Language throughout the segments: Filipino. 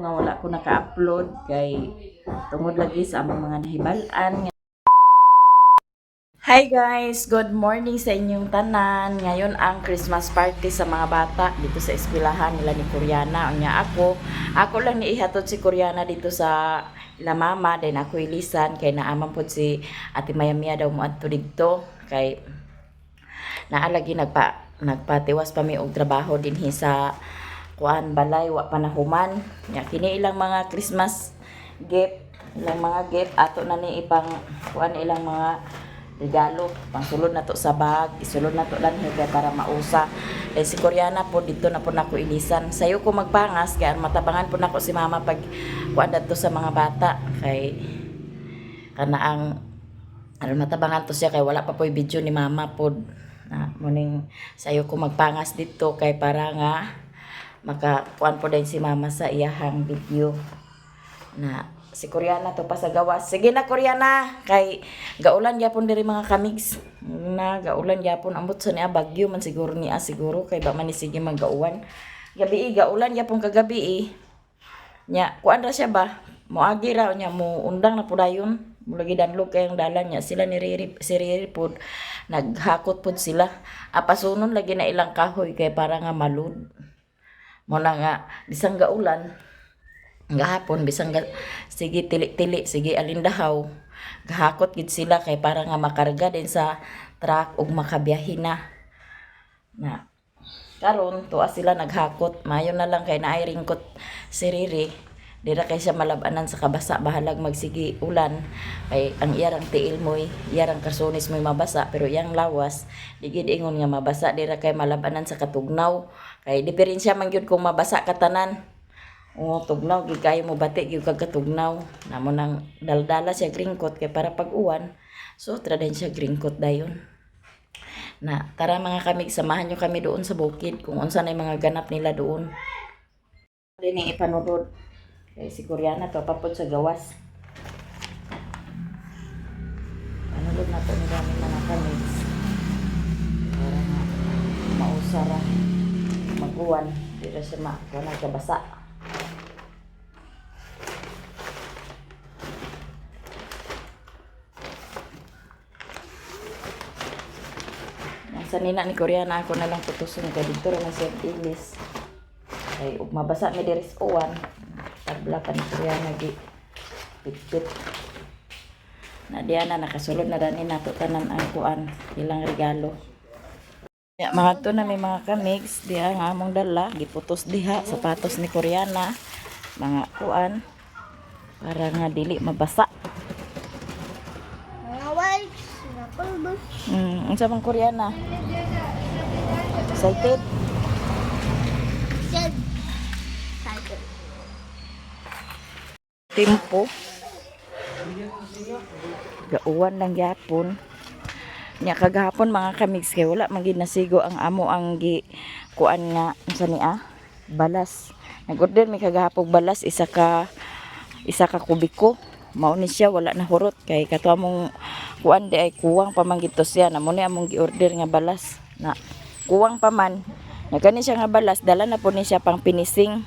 nga wala ko naka-upload kay tungod lagi sa among mga nahibalan. Hi guys! Good morning sa inyong tanan. Ngayon ang Christmas party sa mga bata dito sa eskwelahan nila ni Koreana. Anya ako lang ni ihatod si Koreana dito sa ila mama, then ako ilisan kay naaman pod si Ate Mayamia daw mo adto dito kay naalagi nagpatiwas pa mi og trabaho dinhi sa kuan balay wa panahuman. Ya kini ilang mga Christmas gift, ilang mga gift ato na ni ipang kuan ilang mga regalo pangsulod na to sa bag, isulod na to lang kay para mausa. Eh si Koreana po dito na po nako ilisan. Sayo ko magpangas kay matabangan po nako si mama pag kuan dadto sa mga bata kay kana ang matabangan to siya kay wala pa po video ni mama pod. Na muning sayo ko magpangas dito kay para nga makakuan po din si mama sa iyahang video na si Koreana to pa sa gawas. Sige na Koreana kay gaulan gyapon diri mga kamigs. Na gaulan gyapon ambot sa niya bagyo man siguro niya siguro kay ba man ni sige maggauwan. Gabi gaulan gyapon kagabi nya kuan ra siya ba? Moagi ra nya mo undang na pudayon. Mulagi danlog kayong dalan niya sila ni Riri pod naghakot pod sila. Apasunon lagi na ilang kahoy kay para nga malud. Mo na nga bisang gaulan gahapon bisang sige tili-tili sige alindahaw gahakot gid sila kay para nga makarga din sa truck ug makabiyahe na karon tuwa sila naghakot mayo na lang kay naay ringkot si Riri dira kay siya malabanan sa kabasa bahalag magsigi ulan kay ang iyarang tiil moy iyarang kasunis moy mabasa pero iyang lawas di gid ingon nga mabasa dira kay malabanan sa katugnaw kay diferensya man gyud kung mabasa ka tanan. O tugnaw gid kayo mo bati gyud kag katugnaw namo nang daldala siya gringkot kay para pag uwan so tra din siya gringkot dayon na tara mga kami samahan nyo kami doon sa bukid kung unsa nay mga ganap nila doon dinhi ipanudod kay si Koreana to papod sa gawas panudod na to ni kami mga kami para nga mausara mag-uwan dira siya wala kabasa. Sa nina ni Koreana ako na lang putuson kay dito ra man siya ilis. Ay ug mabasa mi diri sa uwan. Tabla pa ni Koreana gi pit. Na diana nakasulod na dani nato tanan ang kuan ilang regalo. Ya mga to na may mga kamigs diha nga among dala giputos diha sapatos ni Koreana mga kuan para nga dili mabasa. Unsa man Koreana? Excited? Tempo. Gauwan lang gyapon. Nya kagahapon mga kamigs kay wala man gid nasigo ang amo ang gi kuan nga unsa ni balas. Nag-order mi kagahapon balas isa ka kubiko. Mao ni siya wala na hurot kay kato among kuan di ay kuwang pa man gito siya namo ni among gi-order nga balas na kuwang pa man nya kani siya nga balas dala na po ni siya pang pinising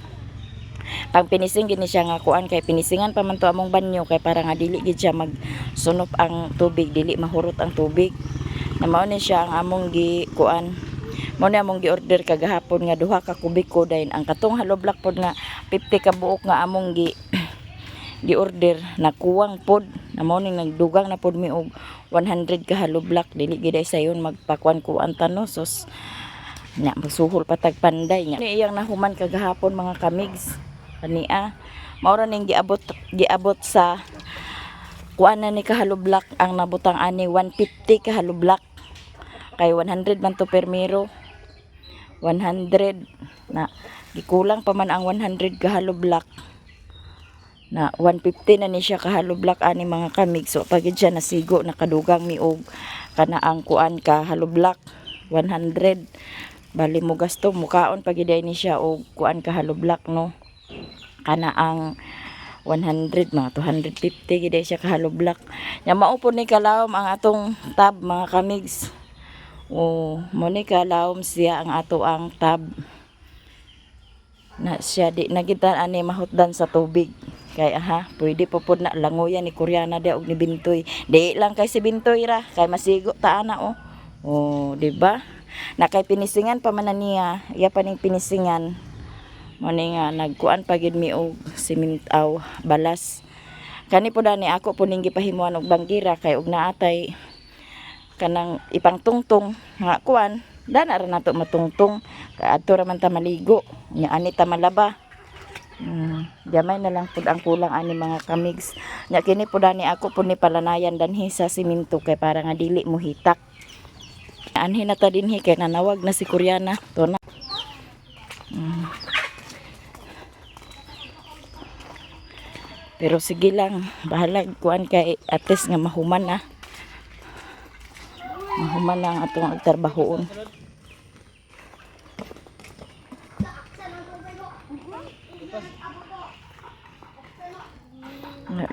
gini siya nga kuan kay pinisingan pa man to among banyo kay para nga dili gid siya magsunop ang tubig dili mahurot ang tubig na mao ni siya ang among gi kuan mao ni among gi-order kagahapon nga duha ka kubiko dayon ang katong haloblak pod nga 50 ka buok nga among gi-order na kuwang pod na mo ning nagdugang na pod mi og 100 ka haloblak dili gid ay sayon magpakuan ko ang tanosos nya magsuhol patag panday nya ni iyang nahuman kagahapon mga kamigs kania mao ra ning giabot sa kuan na ni kahaloblak ang nabutang ani 150 ka haloblak kay 100 man to per miro 100 na gikulang pa man ang 100 ka haloblak na 150 na ni siya kahaloblak ani mga kamig so pagid siya nasigo nakadugang mi og kana ang kuan ka haloblak 100 bali mo gasto mukaon pagid ni siya og kuan ka haloblak no kana ang 100 mga 250 gid siya ka haloblak nya maupo ni kalawom ang atong tab mga kamigs mo ni kalawom siya ang ato ang tab na siya di nakita ani mahutdan sa tubig. Kay pwede po pod na langoyan ni Koreana dia og ni Bintoy. Di lang kay si Bintoy ra kay masigo ta ana oh. Oh, di ba? Na kay pinisingan pa man na niya, iya pa ning pinisingan. Mo ni nga nagkuan pa gid mi og simintaw balas. Kani po dani ako po ning gipahimuan og banggira kay og naatay kanang ipang tungtong nga kuan dana ra nato matungtong kay adto ra man ta maligo nya ani ta malaba. Gamay na lang pud ang kulang ani mga kamigs. Nya kini po dani ako po ni palanayan danhi sa simento kay para nga dili mo hitak. Anhi na ta dinhi kay nanawag na si Koreana to na. Pero sige lang, bahala kuan kay ates nga mahuman na. Mahuman lang atong trabahoon.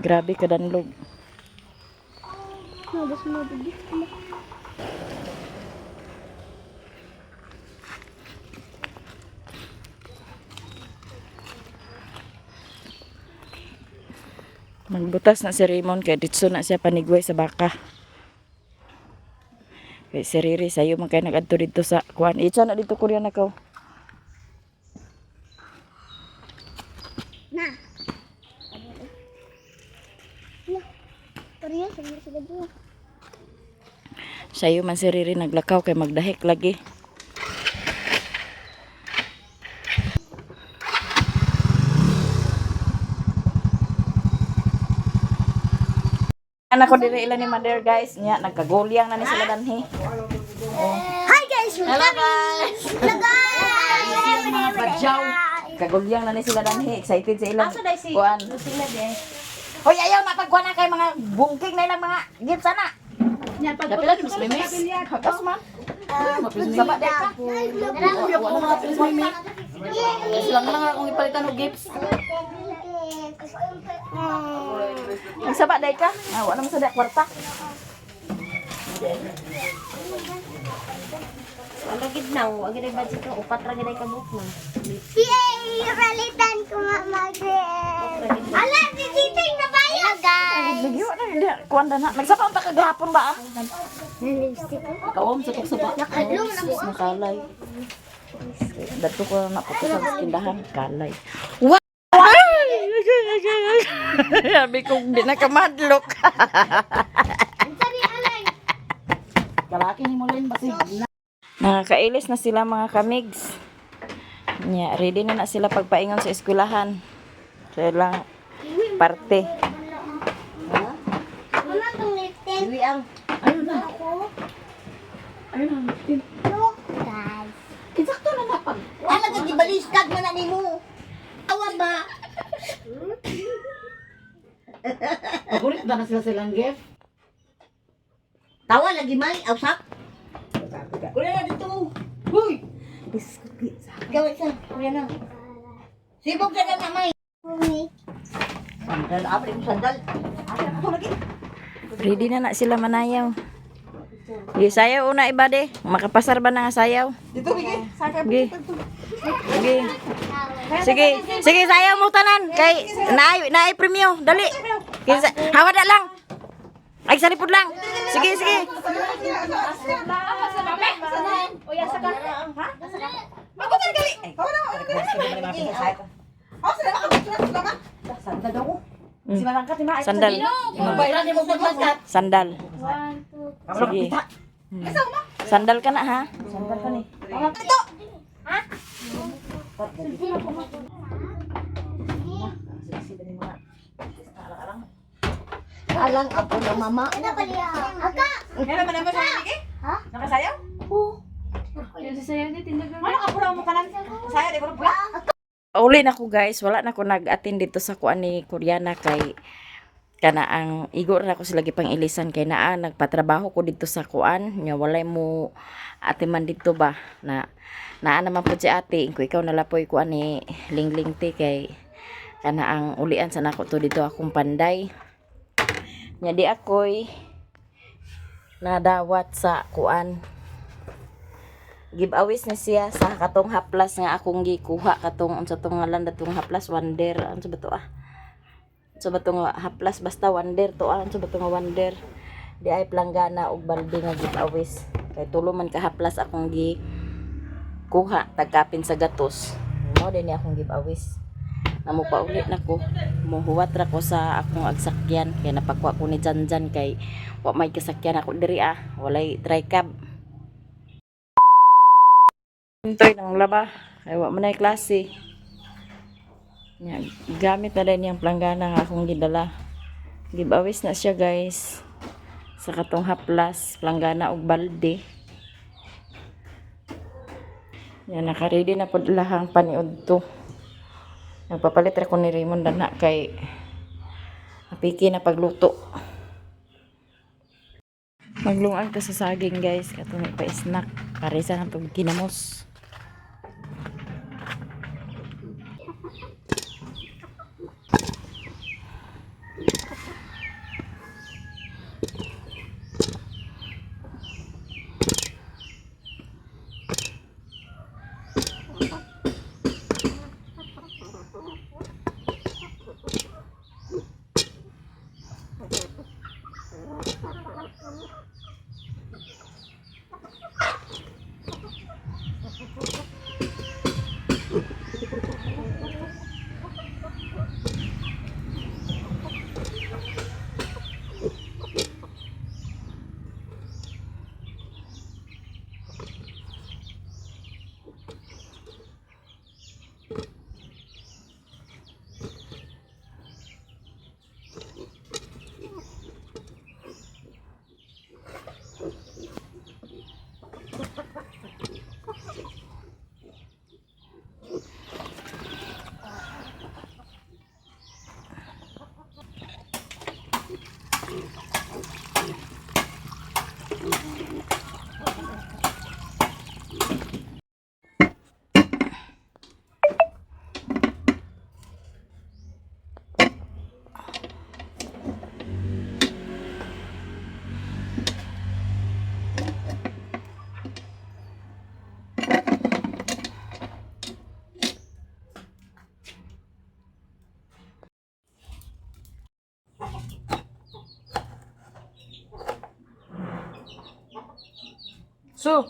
Grabe ka danlog. Magbutas na si Raymond kay ditso na siya panigway sa baka. Kay si Riri sayo man kay nagadto dito sa kuan. Itsa na dito Koreana ko. Na. Korea sa gabi. Sayo man si Riri naglakaw kay magdahik lagi. Anak ko diri ila ni Mother guys, nya nagkagulyang na ni sila danhi. Hi guys, Hello guys. Hello guys. Mga badyaw. Kagulyang na ni sila danhi, excited sa ilang kuan. Hoy ayaw na pagkuan na kay mga bungking na ilang mga gifts ana. Nya pagkuan mas mimis. Hakas man. Sabat dek ka. Wala mga pils mimis. Lang akong ipalitan og gifts. Sabat dek ka. Wala man sa dak kwarta. Wala gid naw, agi day budget ko upat ra gid ay kabuk na. Yay! Ralitan ko mamagre. Ala, tititing na ba yun? Guys. Lagyo na kuan na. Nagsapa pa kagahapon ba? Lipstick ko. Kawom sa pagsaba. Nakadlong na Na kalay. Dato ko na po sa tindahan kalay. Wow! Sabi ko di na kamadlok. Sabi alay. Kalaki ni mo rin basig. Nakakailis na sila mga kamigs. Nya, ready na sila pagpaingon sa eskwelahan. Kaya lang parte. Wala tong lipstick. Iwi ang Ayun na. Ako. Ayun na. Look, guys. Insakto na napag. wala gid gibaliskag man na nimo. Awa ba? Paborit ba na sila silang gift? Tawa lagi may ausak. Kuya na dito. Hoy. Gawin sa kuya na. Sibog ka na may. Sandal, apre mo sandal. Asa ko lagi. Ready na sila manayaw. Di sayaw una iba de. Makapasar ba na nga sayaw? Dito bigi. Sige. Sige. Sige. Sige sayaw mo tanan. Kay naay premyo. Dali. Kinsa hawada lang. Ay sa lipod lang. Sige, sige. Sandal. Sandal. Sige. Sandal ka na ha? Sandal ka ni. Alang ako na mama. Ano ba niya? Aka. Meron man naman sa bigi? Ha? Nakasayaw? Oo. Ano ka pura mo kanan? Sayaw di ko pula. Uli na ko guys, wala na ko nag-attend dito sa kuan ni Koreana kay kana ang igor na ko sila gipang ilisan kay naa nagpatrabaho ko dito sa kuan nya walay mo ate man dito ba na naa naman po si ate ko ikaw nalapoy kuan ni Lingling ti kay kana ang ulian sa nako to dito akong panday nya di ako'y nadawat sa kuan giveaways na siya sa katong haplas nga akong gikuha katong unsa tong ngalan datong haplas wonder unsa ba to unsa ba to nga haplas basta wonder to unsa ba to nga wonder di ay planggana og balde nga giveaways kay tulo man ka haplas akong gikuha tagkapin sa gatos mo din akong giveaways namo pa ulit nako muhuwat ra ko sa akong agsakyan kay napakwa ko ni Janjan kay wa may kasakyan ako diri walay dry cab. Hintoy ng laba kay wa man ay klase nya gamit na din yung planggana nga akong gidala giveaways na siya guys sa katong haplas planggana og balde yan naka-ready na pod lahang paniud to nagpapalit ra ko ni Raymond dana kay apiki na pagluto maglungan ko sa saging guys katong pa snack parisa ng pagkinamos. So,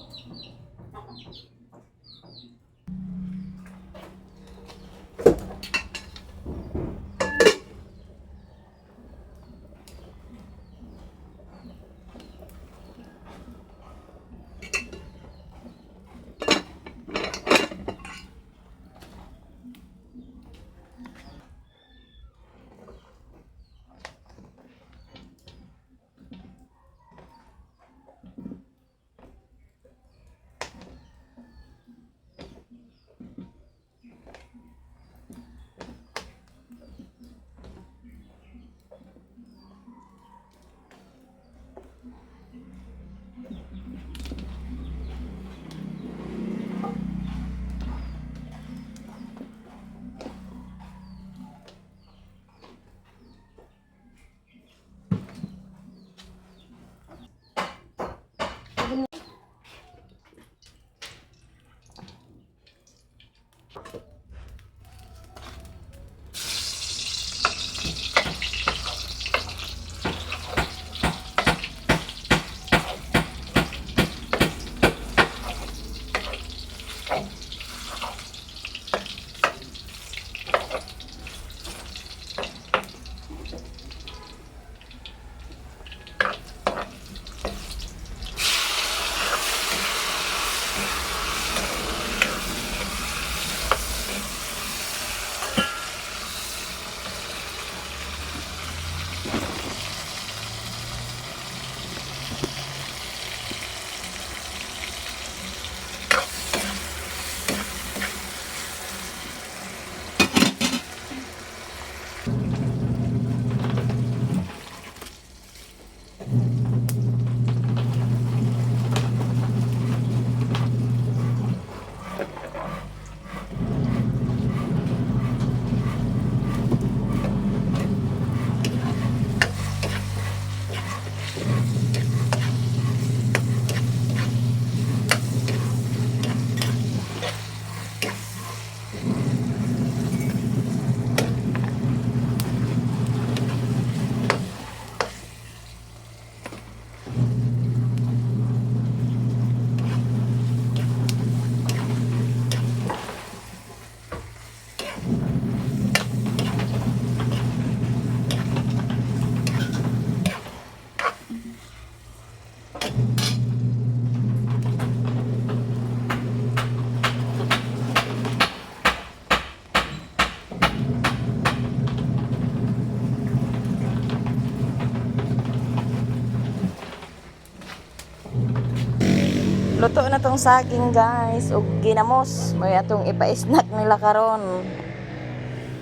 Luto na tong saging guys ug ginamos. May atong ipa-snack nila karon.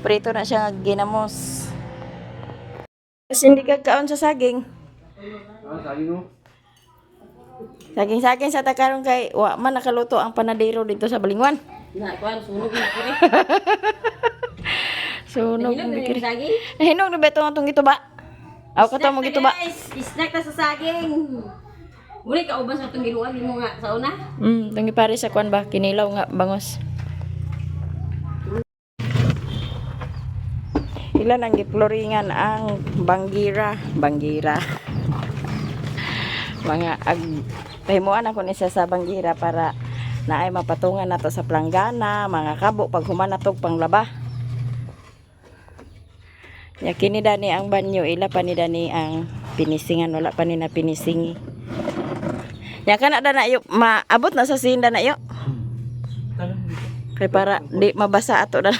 Prito na siya nga ginamos. Kasi hindi ka kaon sa saging. Saging-saging sa takaron kay wa man nakaluto ang panadero dito sa Balingwan. Na, kuan sunog ni kiri. Sunog Hinog ang ni bikiri. saging. Nahinog na ba ito atong gituba? Aw ka mo gituba. Guys, snack na sa saging. Muli ka uban sa itong giluan mo nga sa una. Tangi pare sa kuan ba kinilaw nga bangos. Ilan ang giploringan ang banggira. Mga pahimuan ako ni sa banggira para naay mapatungan nato sa planggana, mga kabo pag humanatog panglaba. Ya kini dani ang banyo ila pa ni dani ang pinisingan wala pa ni na pinisingi. Ya kana na yo maabot na sa sinda na yo. Kay para di mabasa ato na.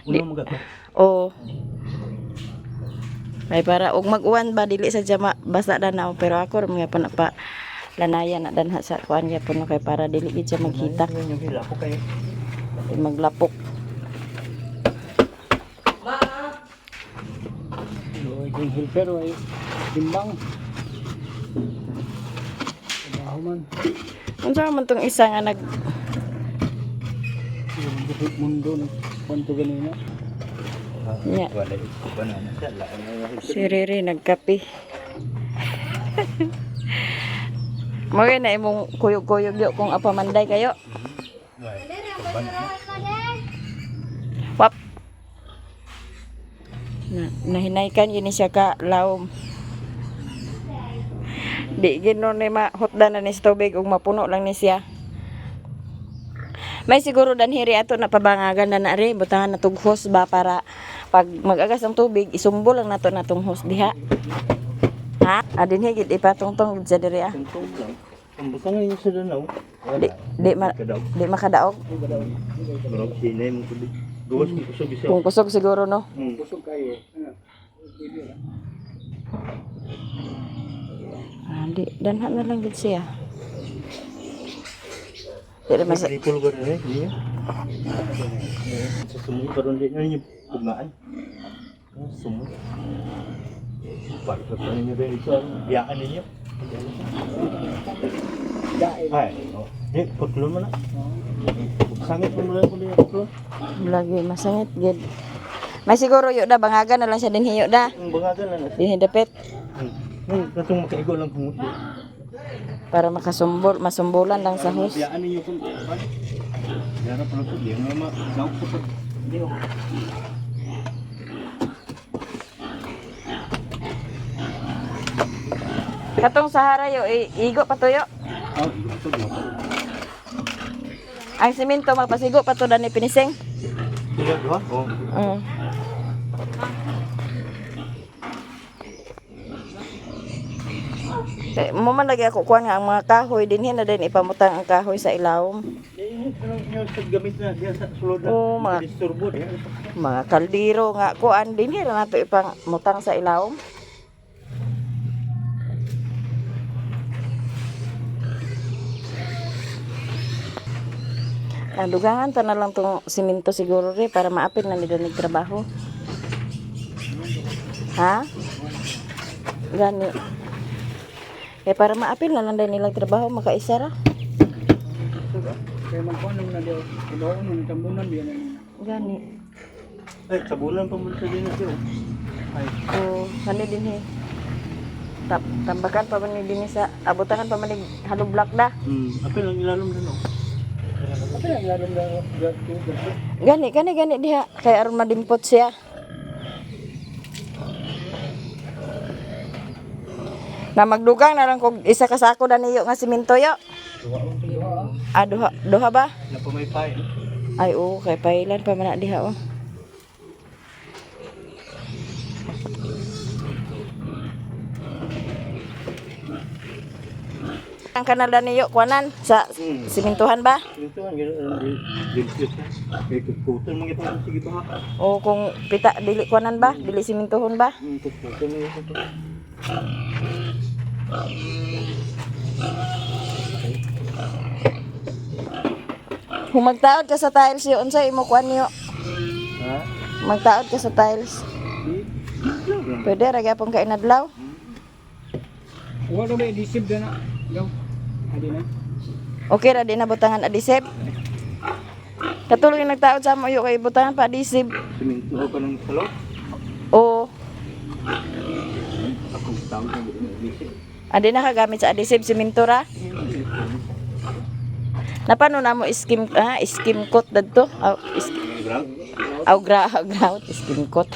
Uno mo gato. Oo. Kay para og mag-uwan ba dili sa jama basa na na pero ako mga pa lanayan na danha sa kuan gyapon kay para dili gid siya magkita. Yung hila ko kayo. Di maglapok. Yung helper ay timbang. Trabaho man. Unsa man tong isa nga nag Yung buhit mundo na kwanto ganina. nya Wala ito ba na masala. si Riri nagkape. Mga na imong kuyog-kuyog yo kung apamanday kayo. Wap. Nahinaykan yun siya ka lawom. Di gino ni mahotdan na ni sa tubig ug mapuno lang ni siya. May siguro danhiri ato na pabangagan na ri butangan na tug hose ba para pag magagas ang tubig isumbol lang nato natong hose diha. Ha? Adin higit ipatungtong gid sa diri ah. Tungtong lang. Ang butang niyo sa danaw. Di makadaog. Pero sinay mo kundi. Duwas mo kusog isa. Kung kusog siguro no. Kusog kayo. Di danhan na lang gid siya. Dili mas Tripol ko rin eh. Sa sumunod karon din yung pugmaan. Sumunod. Bakit pa ninyo rin ito? Biyaan ninyo. Ay, putlon mo na. Sangit mo lang ko din putlon. lagi masangit gid. May siguro yo da bangagan na lang siya dinhi yo da. Ang bangagan lang natin. Dinhi dapit Katong makaigo lang kung para masumbulan lang sa hose. biyaan ninyo kung yara pala po. Di nga ma-gaw po po. Di ko. Katong Sahara yo igo patuyo. Ito mo. Ang simento magpasigo pa to dani pinising. Diba, diba? Oo. Mo man lagi ako kuan nga ang mga kahoy dinhi na din ipamutang ang kahoy sa ilawom. Yung gamit na diya sa sulod na. Oo, mga Disturbo. mga kaldero nga kuan dinhi ra nato ipamutang sa ilawom. Dugangan ta na lang tong simento siguro ri para maapil na nila nagtrabaho. Ha? Gani. Kaya para maapil na lang din nilang trabaho makaisa ra. Kaya magkuhan na diyo. Ibaon mo tambunan diyan. Gani. Ay, tabunan pa mo sa din diyo. Ay, So, ano din eh. Tambakan pa man ni din sa abutangan pa man ni halog block da. apil ang ilalom na no. Apil ang ilalom na Gani diha kay aron madimpot siya. Na magdugang na lang kog isa ka sako na niyo nga simento yo. Duha ba? na pumaypay. Ay oo, kay pailan pa man na diha oh. Ang kanal na niyo kuanan sa simentohan ba? Ito ang dilpit. Kay kukutan mga ito sige pa. O kung pita dili kuanan ba? Dili simentohon ba? Kukutan mga ito. Humagtaod ka sa tiles yo, unsay imo kuan yo? Ha? Magtaod ka sa tiles. Pwede ra gyapon ka inadlaw. Wala ba i-deceive na? Daw. Adi na. Okay ra di na butangan adisib. Katulog yung nagtaod sa mo yo kay butangan pa adisib. Siminto ako ng salot. O Akong tawag ng bisip. adi na kagamit sa adisib simento ra. Napano na mo skim coat dadto? Grout skim coat.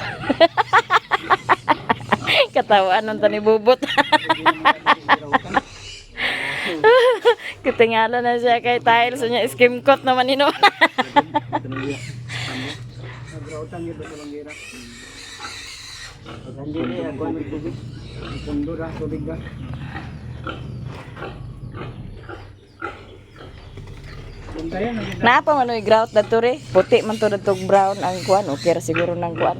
Katawaan nun tani bubot. Ketinggalan na siya kay tiles niya skim coat naman ino. Nagrautan yun ba sa bangira? Pag hindi niya, ako may tubig. Pundo na, tubig na. Buntayan, naging Napa man oy grout dadto re? Puti man to dadto brown ang kuan okay ra siguro nang kuan.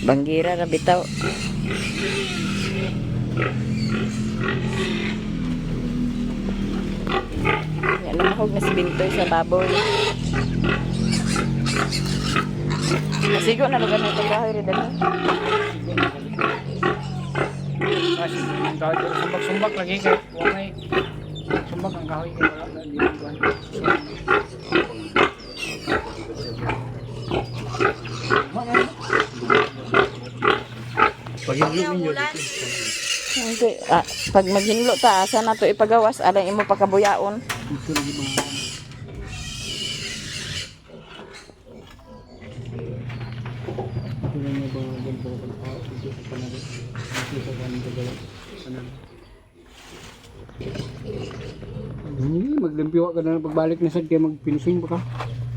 Bangira ra bitaw. Yan na mahog na si Bintoy sa baboy. Masigo na lugar na ito kahoy rin dali. kasi yung kahoy pero sumbak-sumbak lagi kay wamay sumbak ang kahoy kay wala na dito kuan. Pag yung ninyo Okay. Pag maghinlo ta, asa na to ipagawas, alang imo pakabuyaon. Dito lagi mga maglimpiwa ka na pagbalik na sad kay magpinsing pa ka.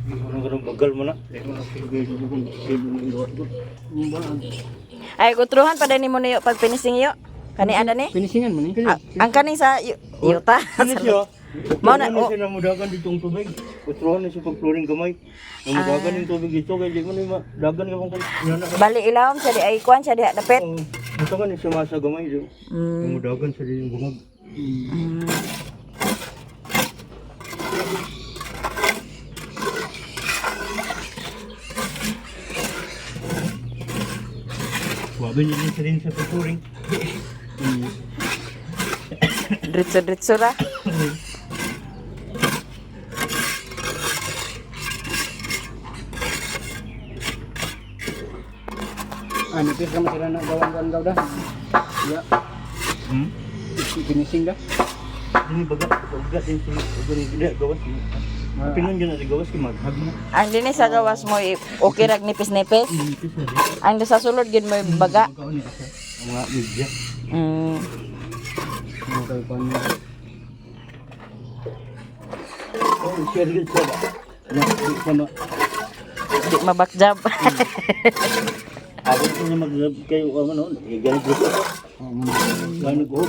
Ano ganun bagal mo na? Ay, kutruhan pa din mo niyo pag pinising iyo. Kani ana ni? Pinisingan mo ni. Ang kaning sa yuta. Ano siya? Mao na Ano siya namudagan ditong tubig? Kutrohan na siya pag-flooring gamay. Namudagan yung tubig dito kaya di mo na dagan ka kung Bali ilawom siya di ay kuan siya diha dapit. Ito ka na siya masa gamay. Mm. Namudagan siya din yung bungag. Wabi niya din siya rin sa pag-flooring. Diretso ra. Nipis ka sila na gawan gaw dah. Ya, pinising dah. Ini bagat, bagat din siya. Hindi, gawas. Pinon dyan natin gawas, kimaghag na. Ang dinhi sa gawas mo okay rag nipis-nipis. Nipis na din. Ang sa sulod gid mo baga. Magaw niya siya. Ang mga media. Mm. Okay pa niya. Oh, share good siya ba? Ano? Di mabakjab. Abot ko na mag-grab kayo, ano, ganit dito. Ganit ko.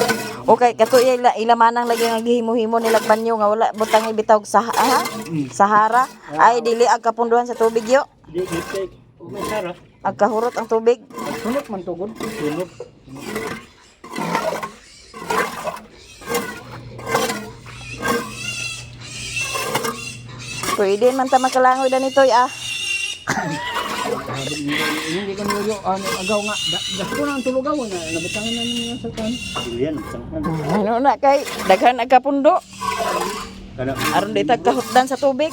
Okay, kato ilamanang lagi nga gihimo-himo nila banyo nga wala butang ibitaw sa Sahara. Ay dili ag kapunduhan sa tubig yo. Hindi, kay okay, Sarah. Ag kahurot ang tubig. Sunod man tugod. Sunod. Pwede man ta makalangoy danito Hindi ka niyo agaw nga. Gasto na ang tulugaw na nabutangan na niya sa kan. Yan, sangkan. Ano na kay daghan ag kapundo. Kana, Aron di tag kahutdan sa tubig.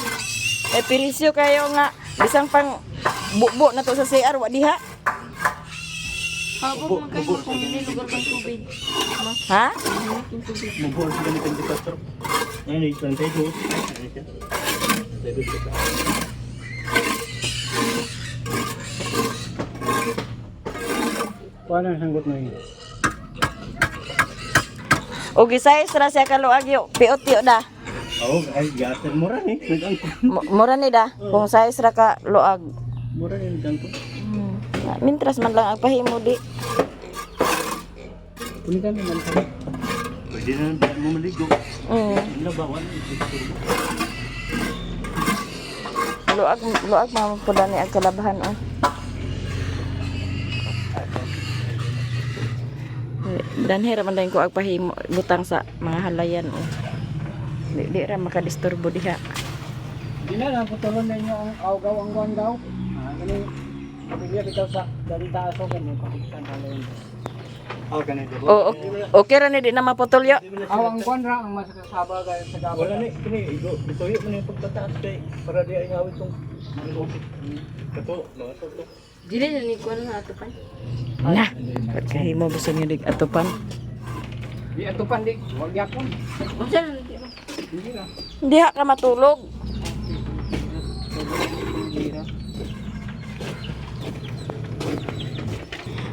Eh pirisyo kayo nga bisang pang bubo na to sa CR wa diha. bubo, bubo. Ha? Mabuhol sila ni Pentecostal. Ayun, isantay ko. Ayun siya. Santay ko siya. Paano ang sanggot na yun? O gisay ra siya kaluag yo. Piot-piot da. Oo, ay, gasan mo rin eh. Nag-angkot. Mura ni da kung size ra ka luag. Mura rin, nag-angkot. Mintras man lang ang pahimo di. Punitan naman ka. Pwede na lang mo maligo. Mm. Nabawan. Luag mga pula ni ang kalabahan oh. Danher man din ko ag pahimo butang sa mga halayan oh. Di ra makadisturbo diha. Hindi na lang, putulon na inyo ang awgaw, ang guangaw. Gani, kapilya bitaw sa dari taas o ganun, kapitan talo yun. Ganito. Okay ra ni di na maputol yo. Ang guan ra, ang masakasaba gaya sa gabal. Wala ni, kini, ito yun mo na yung pagkataas kay, para di ay ngawit yung kato, mga to. Dili na ni kuan na atupan. Na, pagkahimo gusto niyo dig atupan. Di atupan di, wag yapon. Unsa na ni ba? Hindi na. Diha ka matulog. Hindi na.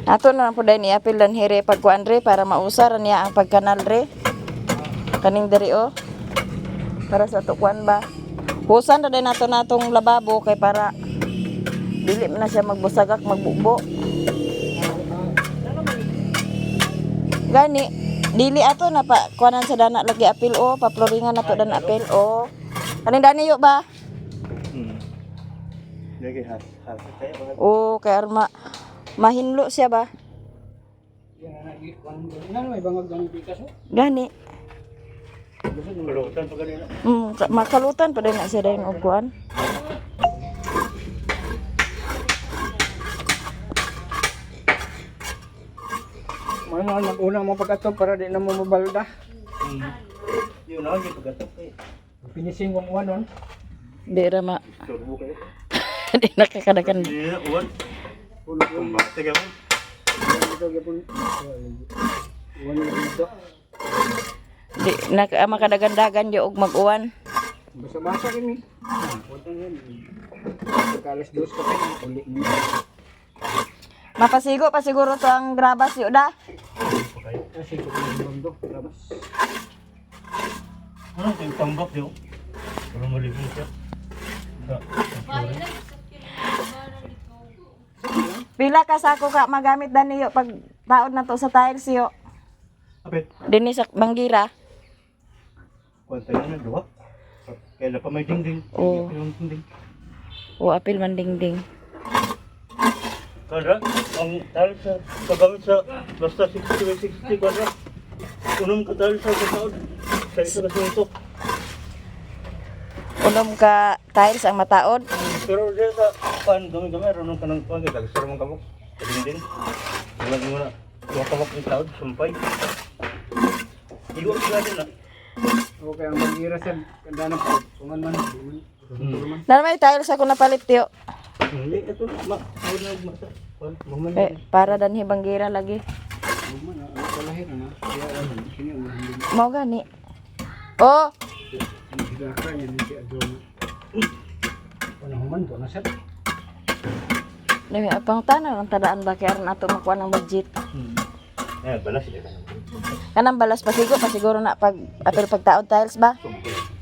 Ato na lang po dahil ni-apil dan hiri pagkuan re para mausar niya ang pagkanal re. Kaning diri o. Para sa tukuan ba. Husan na din nato natong lababo kay para dili man na siya magbusagak magbubo. Gani dili ato na pa kuanan sa dana lagi apil o paploringan nato dan apil o. Kaning dani yo ba? Lagi has kaya mga O kay arma mahinlo siya ba? Yan na lagi, may bangag ng pikas o. Gani. kulutan pa ganina. Makalutan pa din na siya dayon og kuan. Ano, nag-una mo pagkato para di na mo mabalda. Yun na, yung pagkatok kay. Pinising kong uwan, Di ra ma Turbo kayo. di nakakadagan. Hindi na, uwan. Kumbate ka mo. Ito gapon. Uwan na dito. Di makadagandagan yo og mag-uwan. Basa-basa rin eh. Punta yun. Pagkalas dos ka pa uli mo. Mapasigo pa siguro to ang grabas yo da. Kasi kung yung mundo, labas. Ano, yung tambak yun. Para malibing siya. Pila ka sako ka magamit dani yo pag taod na to sa tiles yo. Apit, Dinhi sa Banggira. kwanta na duwa. Kaya na pa may dingding. Oo. Yung dingding. O apil man dingding. Kaya, ang talo sa kagamit sa basta 60 by 60 kaya. Unong katalo sa kasaod. Sa isa na suntok. Unom ka tiles ang mataod. Pero dyan sa pan, dumi-dumi, ronong ka ng pan, kaya gusto mong kamok. Kadingding. Walang muna. Yung kamok ng taod, sumpay. Igo ka din na. Okay, ang magira sa kanda ng pungan man. Na may tiles ako napalit yo. Hindi, ito na. Tawad na masa. Buman. Para danhi Banggira lagi. Buman, ano kalahir na. Kaya ano, sini ang hindi. Mao gani. Oh, Higaka yan si Adona. Panahuman ko na siya. dami apang tanan ang tadaan ba kay aron ato makuha ng budget. Eh, balas sila. Kanang balas pa siguro na pag apil pagtaod tiles ba?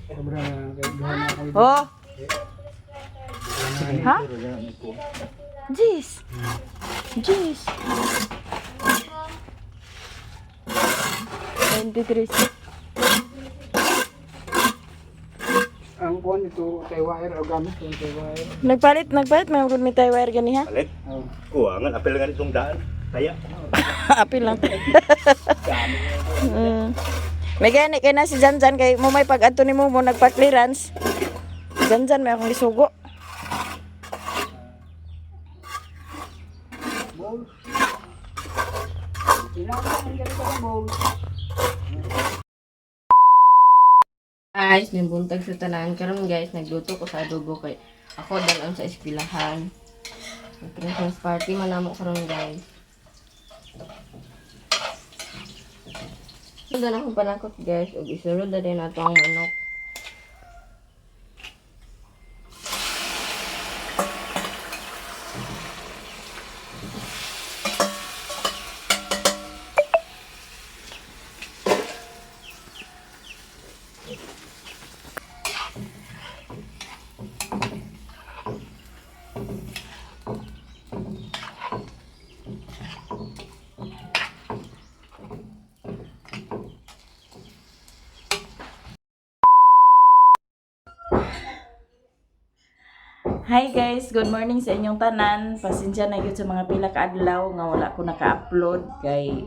Sobra na kay duha na ako. Oh. Ha? Jeez. Jeez. 23. Ang kuwan ito, tay wire o gamit yung tay wire. Nagpalit may gud mi tay wire gani ha. Balik. Kuwangan, apel nga itong daan. Kaya. Apil lang. May gani kay na si Janjan kay mo may pag adto nimo mo nagpa-clearance. Janjan may akong isugo. Bowl. Kailangan ang ganito ng bowl. Guys, may buntag sa tanan. Karon guys, nagluto ko sa adobo kay ako dalan sa eskwelahan. Christmas party manamo karon guys. Sundan akong panakot guys ug isulod na din nato ang manok. Hi guys, good morning sa inyong tanan. Pasensya na gyud sa mga pila ka adlaw nga wala ko naka-upload kay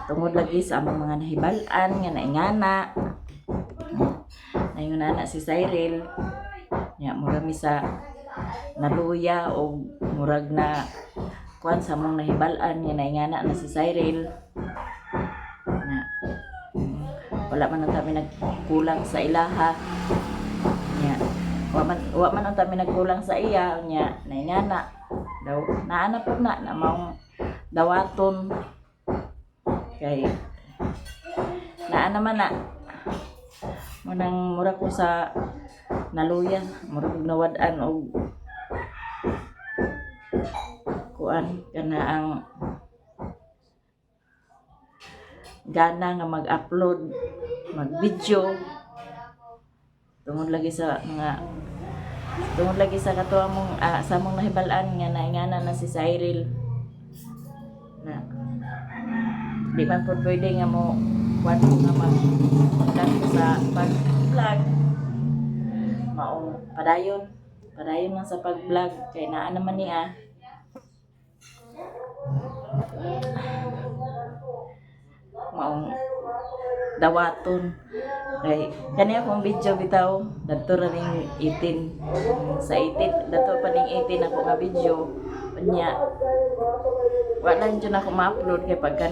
tungod lagi sa among mga nahibalan nga naingana. Ayun na si Cyril. Nya murag mi sa naluya o murag na kuan sa mong nahibal-an nga naingana na si Cyril. Na wala man ang kami nagkulang sa ilaha. Nya wa man ang kami nagkulang sa iya nya naingana daw naana po na maong dawaton kay naana man na manang mura ko sa naluya murag nawad-an og kuan kana ang gana nga mag-upload mag-video tungod lagi sa katuwa mong sa mong nahibal-an nga naingana na si Cyril na di man po pwede nga mo kuan nga mag-vlog sa pag-vlog maong padayon lang sa pag-vlog kay naa naman niya maong dawaton kay kani akong video bitaw dadto ra ning 18 sa 18 dadto pa ning 18 ako nga video unya wala dyan ako ma-upload kay pagka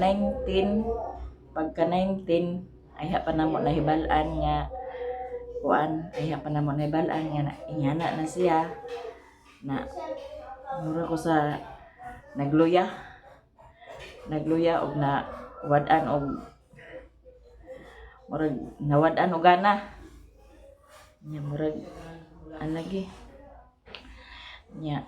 19 ayha pa namo nahibal-an nga kuan ayha pa namo nahibal-an nga ingana na siya na mura ko sa nagluya og na wad-an og murag nawad-an og gana nya murag anagi nya